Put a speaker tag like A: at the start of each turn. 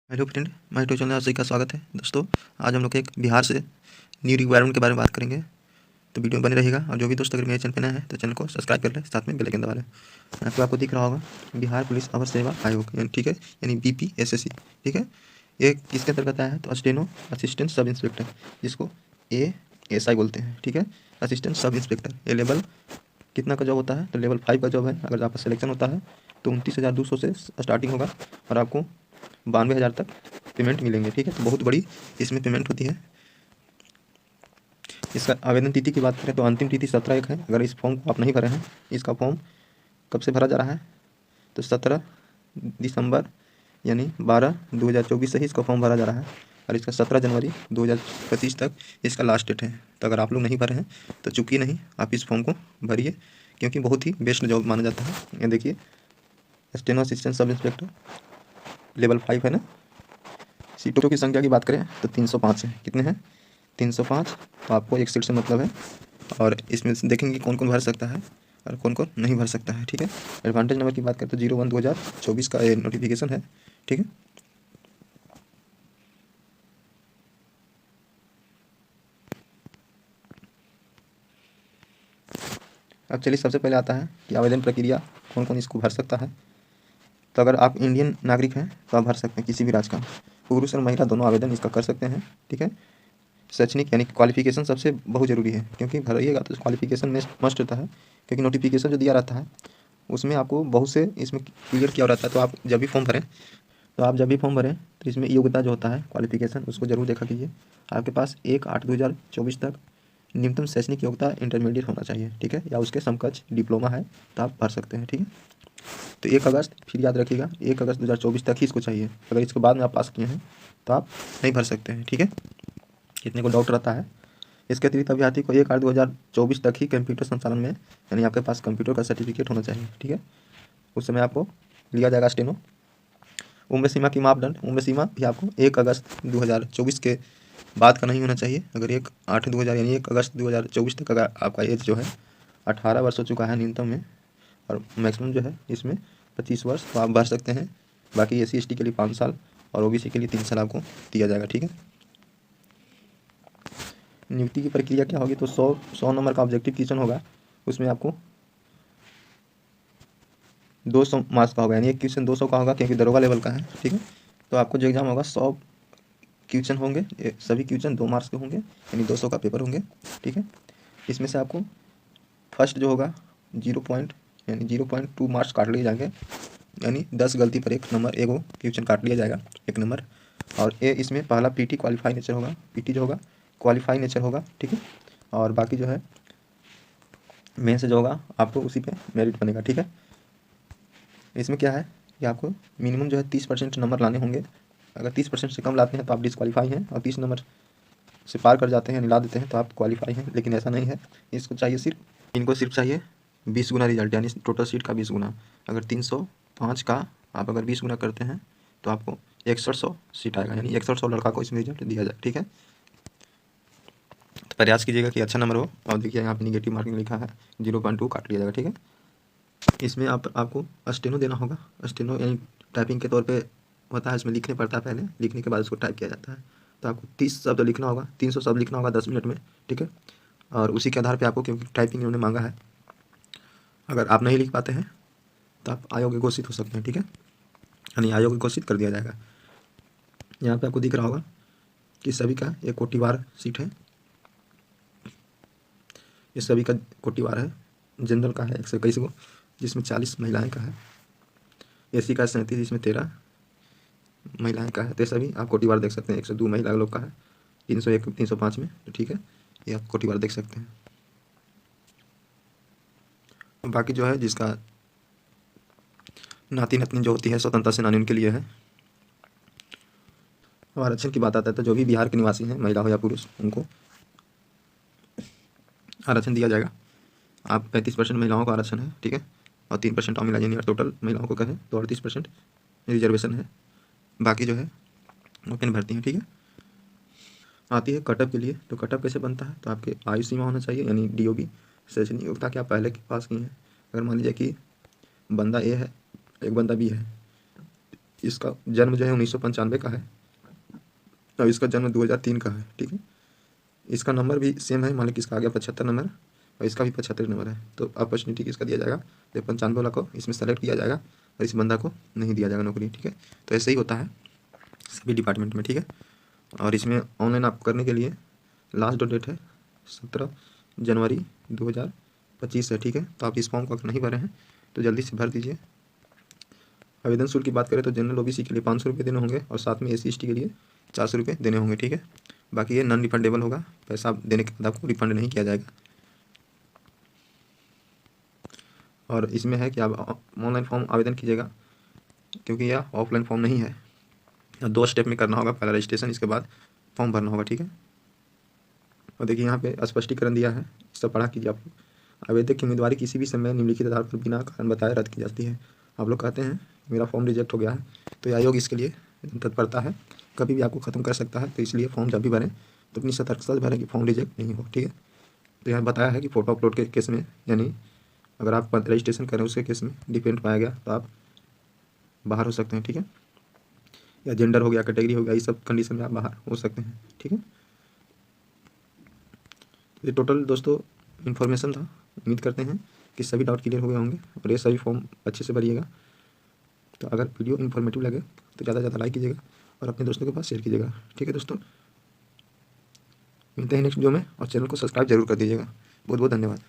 A: Hello friend, मैं YouTube channel सभी का स्वागत है। दोस्तों, आज हम लोग एक बिहार से न्यू रिक्वायरमेंट के बारे में बात करेंगे, तो वीडियो में बने रहेगा। और जो भी दोस्त अगर मेरे चैनल पे नया है तो चैनल को सब्सक्राइब कर ले, साथ में बेल आइकन दबा लें। तो आपको दिख रहा होगा बिहार पुलिस अवर सेवा आयोग, ठीक है, यानी BPSSC। ठीक है, ये किसके अंतर्गत आया है? तो स्टेनो असिस्टेंट सब इंस्पेक्टर, जिसको ASI बोलते हैं। ठीक है, असिस्टेंट सब इंस्पेक्टर। ये लेवल कितना का जॉब होता है? तो लेवल 5 का जॉब है। अगर आपका सिलेक्शन होता है तो 29,200 से स्टार्टिंग होगा और आपको 92,000 तक पेमेंट मिलेंगे। ठीक है, तो बहुत बड़ी इसमें पेमेंट होती है। इसका आवेदन तिथि की बात करें तो अंतिम तिथि 17/1 है। अगर इस फॉर्म को आप नहीं भरे हैं, इसका फॉर्म कब से भरा जा रहा है? तो 17 दिसंबर यानी 12/2024 से ही इसका फॉर्म भरा जा रहा है और इसका 17 जनवरी 2025 तक इसका लास्ट डेट है। तो अगर आप लोग नहीं भरे हैं तो चूकिए नहीं, आप इस फॉर्म को भरिए, क्योंकि बहुत ही बेस्ट जॉब माना जाता है। ये देखिए, steno assistant sub inspector level 5 है ना। सीटों की संख्या की बात करें तो 305 है। कितने हैं? 305। तो आपको एक सीट से मतलब है। और इसमें से देखेंगे कौन कौन भर सकता है और कौन कौन नहीं भर सकता है। ठीक है, एडवांटेज नंबर की बात करें तो 01/2024 का ये नोटिफिकेशन है। ठीक है, अब चलिए सबसे पहले आता है कि आवेदन प्रक्रिया, कौन कौन इसको भर सकता है। तो अगर आप इंडियन नागरिक हैं तो आप भर सकते हैं, किसी भी राज्य का। पुरुष और महिला दोनों आवेदन इसका कर सकते हैं। ठीक है, शैक्षणिक यानी क्वालिफिकेशन सबसे बहुत ज़रूरी है, क्योंकि भरिएगा तो क्वालिफिकेशन में मस्ट होता है। क्योंकि नोटिफिकेशन जो दिया रहता है उसमें आपको बहुत से इसमें क्लियर किया रहता है। तो आप जब भी फॉर्म भरें तो इसमें योग्यता जो होता है, क्वालिफिकेशन, उसको जरूर देखा कीजिए। आपके पास 1/8/2024 तक न्यूनतम शैक्षणिक योग्यता इंटरमीडिएट होना चाहिए। ठीक है, या उसके समकक्ष डिप्लोमा है तो आप भर सकते हैं। ठीक है, तो 1 अगस्त, फिर याद रखिएगा 1 अगस्त 2024 तक ही इसको चाहिए। अगर इसके बाद में आप पास किए हैं तो आप नहीं भर सकते हैं। ठीक है, कितने को डाउट रहता है। इसके अतिरिक्त अभ्यर्थी को 1/8/2024 तक ही कंप्यूटर संचालन में, यानी आपके पास कंप्यूटर का सर्टिफिकेट होना चाहिए। ठीक है, उस समय आपको लिया जाएगा स्टेनो। उम्र सीमा की मापदंड, उम्र सीमा भी आपको 1 अगस्त 2024 के बाद का नहीं होना चाहिए। अगर 1/8/2000 यानी 1 अगस्त 2024 तक अगर आपका एज जो है 18 वर्ष हो चुका है न्यूनतम में, और मैक्सिमम जो है इसमें 25 वर्ष, तो आप भर सकते हैं। बाकी SC ST के लिए 5 साल और OBC के लिए 3 साल आपको दिया जाएगा। ठीक है, नियुक्ति की प्रक्रिया क्या होगी? तो 100 नंबर का ऑब्जेक्टिव क्वेश्चन होगा। उसमें आपको 200 मार्क्स का होगा, यानी एक क्वेश्चन 200 का होगा, क्योंकि दरोगा लेवल का है। ठीक है, तो आपको जो एग्जाम होगा 100 क्वेश्चन होंगे। ये सभी क्वेश्चन 2 मार्क्स के होंगे, यानी 200 का पेपर होंगे। ठीक है, इसमें से आपको फर्स्ट जो होगा 0 मार्क्स काट लिए जाएंगे, यानी 10 गलती पर 1 नंबर, एगो क्वेश्चन काट लिया जाएगा 1 नंबर। और इसमें पहला PT क्वालिफाई नेचर होगा, PT जो होगा क्वालिफाई नेचर होगा। ठीक है, और बाकी जो है मेन से जो होगा आपको उसी पे मेरिट बनेगा। ठीक है, इसमें क्या है कि आपको मिनिमम जो है 30% नंबर लाने होंगे। अगर 30% से कम लाते हैं तो आप डिस्क्वालीफाई हैं, और 30 नंबर से पार कर जाते हैं यानी ला देते हैं तो आप क्वालिफाई हैं। लेकिन ऐसा नहीं है, इसको चाहिए सिर्फ, इनको सिर्फ चाहिए 20 गुना रिजल्ट, यानी टोटल सीट का 20 गुना। अगर 305 का आप अगर 20 गुना करते हैं तो आपको 6100 सीट आएगा, यानी 6100 लड़का को इसमें रिजल्ट दिया जाए। ठीक है, तो प्रयास कीजिएगा कि अच्छा नंबर हो। और देखिए यहाँ पे निगेटिव मार्किंग लिखा है, 0.2 काट लिया जाएगा। ठीक है, इसमें आपको स्टेनो देना होगा। स्टेनो यानी टाइपिंग के तौर पे होता है, इसमें लिखने पड़ता है, पहले लिखने के बाद उसको टाइप किया जाता है। तो आपको 30 शब्द लिखना होगा, 300 शब्द लिखना होगा 10 मिनट में। ठीक है, और उसी के आधार पे आपको, क्योंकि टाइपिंग इन्होंने मांगा है, अगर आप नहीं लिख पाते हैं तो आप अयोग्य घोषित हो सकते हैं। ठीक है, यानी अयोग्य घोषित कर दिया जाएगा। यहाँ पे आपको दिख रहा होगा कि सभी का एक कोटिवार सीट है, ये सभी का कोटिवार है। जनरल का है 121 गो, जिसमें 40 महिलाएं का है। SC का 37, जिसमें 13 महिलाएं का है। तो सभी आप कोटिवार देख सकते हैं। 102 महिला लोग का है 301 305 में। तो ठीक है, ये आप कोटिवार देख सकते हैं। बाकी जो है जिसका नाती नतनी जो होती है स्वतंत्रता सेनानी, उनके लिए है। अब आरक्षण की बात आता है तो जो भी बिहार के निवासी हैं, महिला हो या पुरुष, उनको आरक्षण दिया जाएगा। आप 35% महिलाओं का आरक्षण है। ठीक है, और 3% और मिला, यानी टोटल महिलाओं को कहें तो 38% रिजर्वेशन है। बाकी जो है ओपन भर्ती है। ठीक है, आती है कटअप के लिए। तो कटअप कैसे बनता है? तो आपके आयु सीमा होना चाहिए, यानी DOB, शैक्षणिक योग्यता कि आप पहले के पास की हैं। अगर मान लीजिए कि बंदा A है, एक बंदा B है, इसका जन्म जो है 1995 का है और इसका जन्म 2003 का है, ठीक है। इसका नंबर भी सेम है, मान लो कि इसका आ गया 75 नंबर और इसका भी 75 नंबर है, तो अपॉर्चुनिटी किसका दिया जाएगा, तो 95 वाला को इसमें सेलेक्ट किया जाएगा और इस बंदा को नहीं दिया जाएगा नौकरी, ठीक है। तो ऐसे ही होता है सभी डिपार्टमेंट में, ठीक है। और इसमें ऑनलाइन आपको करने के लिए लास्ट डेट है 17 जनवरी 2025 है, ठीक है। तो आप इस फॉर्म को अगर नहीं भरे हैं तो जल्दी से भर दीजिए। आवेदन शुल्क की बात करें तो जनरल ओबीसी के लिए 500 रुपये देने होंगे और साथ में SC ST के लिए 400 रुपये देने होंगे, ठीक है। बाकी ये नॉन रिफंडेबल होगा, पैसा देने के बाद आपको रिफंड नहीं किया जाएगा। और इसमें है कि आप ऑनलाइन फॉर्म आवेदन कीजिएगा क्योंकि यह ऑफलाइन फॉर्म नहीं है। 2 स्टेप में करना होगा, पहला रजिस्ट्रेशन, इसके बाद फॉर्म भरना होगा, ठीक है। और देखिए यहाँ पे स्पष्टीकरण दिया है, सब पढ़ा कीजिए आप लोग। आवेदक की उम्मीदवारी किसी भी समय निम्नलिखित आधार पर बिना कारण बताए रद्द की जाती है। आप लोग कहते हैं मेरा फॉर्म रिजेक्ट हो गया है, तो यह आयोग इसके लिए तत्परता है, कभी भी आपको ख़त्म कर सकता है। तो इसलिए फॉर्म जब भी भरें तो अपनी सतर्कता से भरें कि फॉर्म रिजेक्ट नहीं हो, ठीक है। तो यहाँ बताया है कि फ़ोटो अपलोड के केस में, यानी अगर आप रजिस्ट्रेशन करें उसके केस में डिफेक्ट पाया गया तो आप बाहर हो सकते हैं, ठीक है। या जेंडर हो गया, कैटेगरी हो गया, ये सब कंडीशन में आप बाहर हो सकते हैं, ठीक है। ये टोटल दोस्तों इन्फॉर्मेशन था। उम्मीद करते हैं कि सभी डाउट क्लियर हो गए होंगे और ये सभी फॉर्म अच्छे से भरिएगा। तो अगर वीडियो इन्फॉर्मेटिव लगे तो ज़्यादा से ज़्यादा लाइक कीजिएगा और अपने दोस्तों के पास शेयर कीजिएगा, ठीक है दोस्तों। मिलते हैं नेक्स्ट वीडियो में और चैनल को सब्सक्राइब जरूर कर दीजिएगा। बहुत बहुत धन्यवाद।